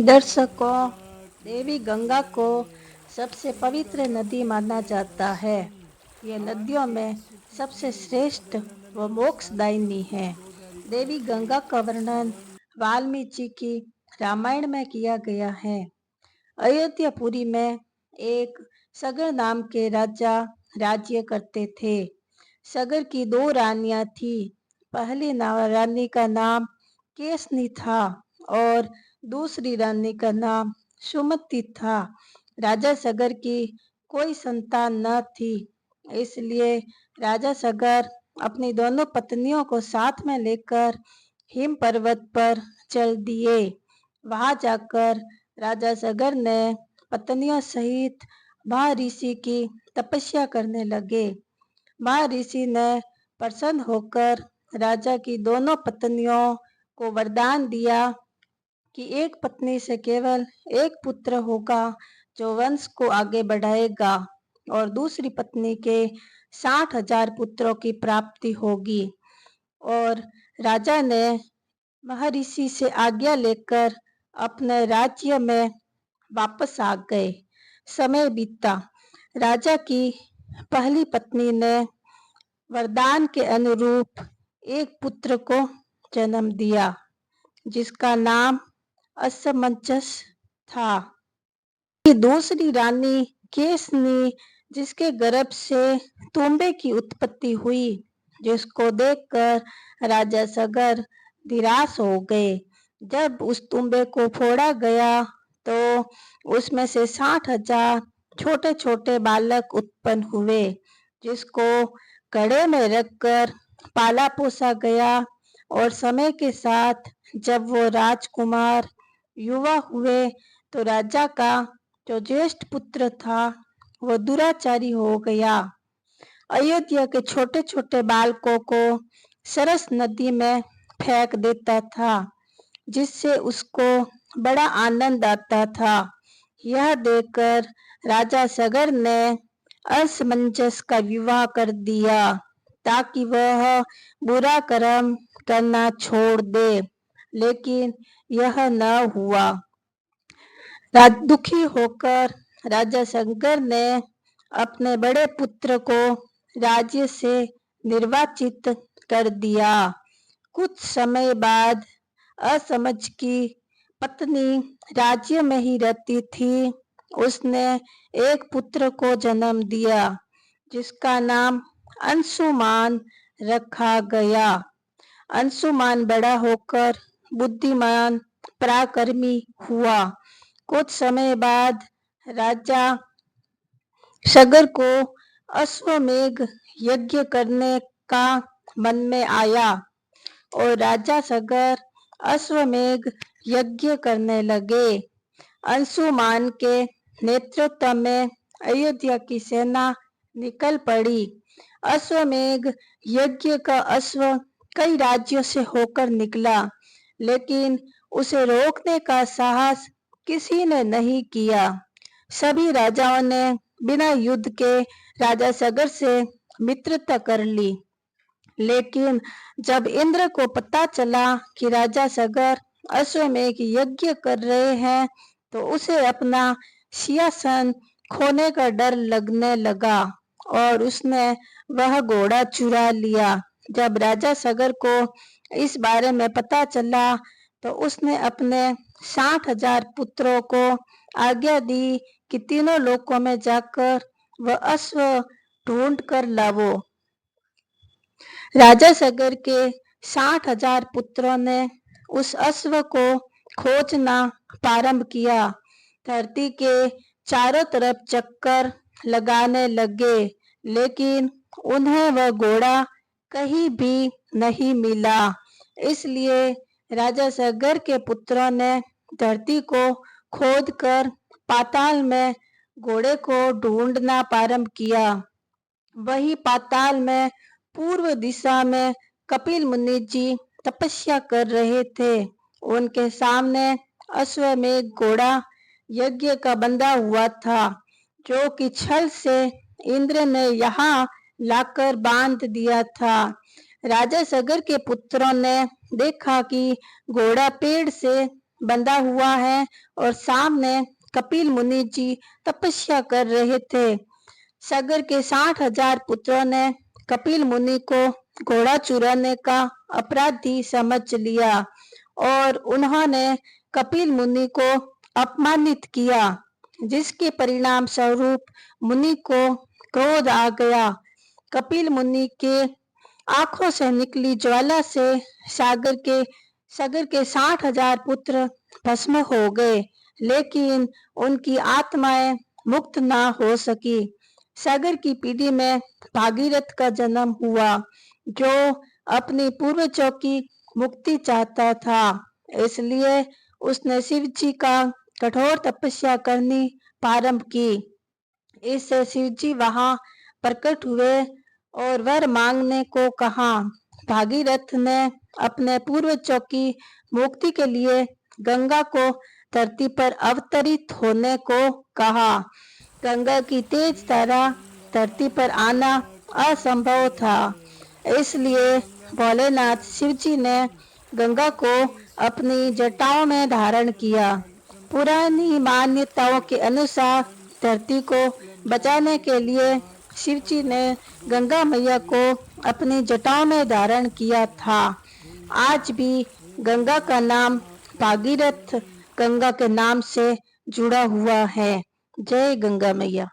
दर्शकों, देवी गंगा को सबसे पवित्र नदी माना जाता है। ये नदियों में सबसे श्रेष्ठ व मोक्षदायिनी है। देवी गंगा का वर्णन वाल्मीकि की रामायण में किया गया है। अयोध्यापुरी में एक सगर नाम के राजा राज्य करते थे। सगर की 2 रानियां थी। पहली रानी का नाम केसनी था और दूसरी रानी का नाम सुमति था। राजा सगर की कोई संतान न थी, इसलिए राजा सगर अपनी दोनों पत्नियों को साथ में लेकर हिम पर्वत पर चल दिए। वहां जाकर राजा सगर ने पत्नियों सहित महर्षि की तपस्या करने लगे। महर्षि ने प्रसन्न होकर राजा की दोनों पत्नियों को वरदान दिया कि एक पत्नी से केवल एक पुत्र होगा जो वंश को आगे बढ़ाएगा और दूसरी पत्नी के 60,000 पुत्रों की प्राप्ति होगी। और राजा ने महर्षि से आज्ञा लेकर अपने राज्य में वापस आ गए। समय बीता। राजा की पहली पत्नी ने वरदान के अनुरूप एक पुत्र को जन्म दिया, जिसका नाम असमंजस था। दूसरी रानी केसनी, जिसके गर्भ से तुम्बे की उत्पत्ति हुई, जिसको देखकर राजा सगर निराश हो गए। जब उस तुम्बे को फोड़ा गया तो उसमें से 60,000 छोटे छोटे बालक उत्पन्न हुए, जिसको घड़े में रखकर पाला पोसा गया। और समय के साथ जब वो राजकुमार युवा हुए तो राजा का जो ज्येष्ठ पुत्र था वो दुराचारी हो गया। अयोध्या के छोटे छोटे बालकों को सरस नदी में फेंक देता था, जिससे उसको बड़ा आनंद आता था। यह देखकर राजा सगर ने असमंजस का विवाह कर दिया ताकि वह बुरा कर्म करना छोड़ दे, लेकिन यह न हुआ। दुखी होकर राजा सगर ने अपने बड़े पुत्र को राज्य से निर्वाचित कर दिया। कुछ समय बाद असमंज की पत्नी राज्य में ही रहती थी। उसने एक पुत्र को जन्म दिया, जिसका नाम अंशुमान रखा गया। अंशुमान बड़ा होकर बुद्धिमान पराक्रमी हुआ। कुछ समय बाद राजा सगर को अश्वमेध यज्ञ करने का मन में आया और राजा सगर अश्वमेध यज्ञ करने लगे। अंशुमान के नेतृत्व में अयोध्या की सेना निकल पड़ी। अश्वमेध यज्ञ का अश्व कई राज्यों से होकर निकला, लेकिन उसे रोकने का साहस किसी ने नहीं किया। सभी राजाओं ने बिना युद्ध के राजा सगर से मित्रता कर ली। लेकिन जब इंद्र को पता चला कि राजा सगर अश्वमेध यज्ञ कर रहे हैं तो उसे अपना सिंहासन खोने का डर लगने लगा और उसने वह घोड़ा चुरा लिया। जब राजा सगर को इस बारे में पता चला तो उसने अपने 60,000 पुत्रों को आज्ञा दी कि तीनों लोकों में जाकर वह अश्व ढूंढ कर लावो। राजा सगर के 60,000 पुत्रों ने उस अश्व को खोजना प्रारंभ किया। धरती के चारों तरफ चक्कर लगाने लगे, लेकिन उन्हें वह घोड़ा कहीं भी नहीं मिला। इसलिए राजा सगर के पुत्रों ने धरती को खोदकर पाताल में घोड़े को ढूंढना प्रारंभ किया। वही पाताल में पूर्व दिशा में कपिल मुनि जी तपस्या कर रहे थे। उनके सामने अश्वमेध घोड़ा यज्ञ का बंधा हुआ था, जो कि छल से इंद्र ने यहाँ लाकर बांध दिया था। राजा सगर के पुत्रों ने देखा कि घोड़ा पेड़ से बंधा हुआ है और सामने कपिल मुनि जी तपस्या कर रहे थे। सगर के 60,000 पुत्रों ने कपिल मुनि को घोड़ा चुराने का अपराधी समझ लिया और उन्होंने कपिल मुनि को अपमानित किया, जिसके परिणाम स्वरूप मुनि को क्रोध आ गया। कपिल मुनि के आंखों से निकली ज्वाला से सागर के 60,000 पुत्र भस्म हो गए, लेकिन उनकी आत्माएं मुक्त ना हो सकी। सागर की पीढ़ी में भागीरथ का जन्म हुआ, जो अपनी पूर्वजों की मुक्ति चाहता था। इसलिए उसने शिव जी का कठोर तपस्या करनी प्रारंभ की। इससे शिव जी वहां प्रकट हुए और वर मांगने को कहा। भागीरथ ने अपने पूर्वजों की मुक्ति के लिए गंगा को धरती पर अवतरित होने को कहा। गंगा की तेज धारा धरती पर आना असंभव था, इसलिए भोलेनाथ शिव जी ने गंगा को अपनी जटाओं में धारण किया। पुरानी मान्यताओं के अनुसार धरती को बचाने के लिए शिव जी ने गंगा मैया को अपनी जटाओं में धारण किया था। आज भी गंगा का नाम भागीरथ गंगा के नाम से जुड़ा हुआ है। जय गंगा मैया।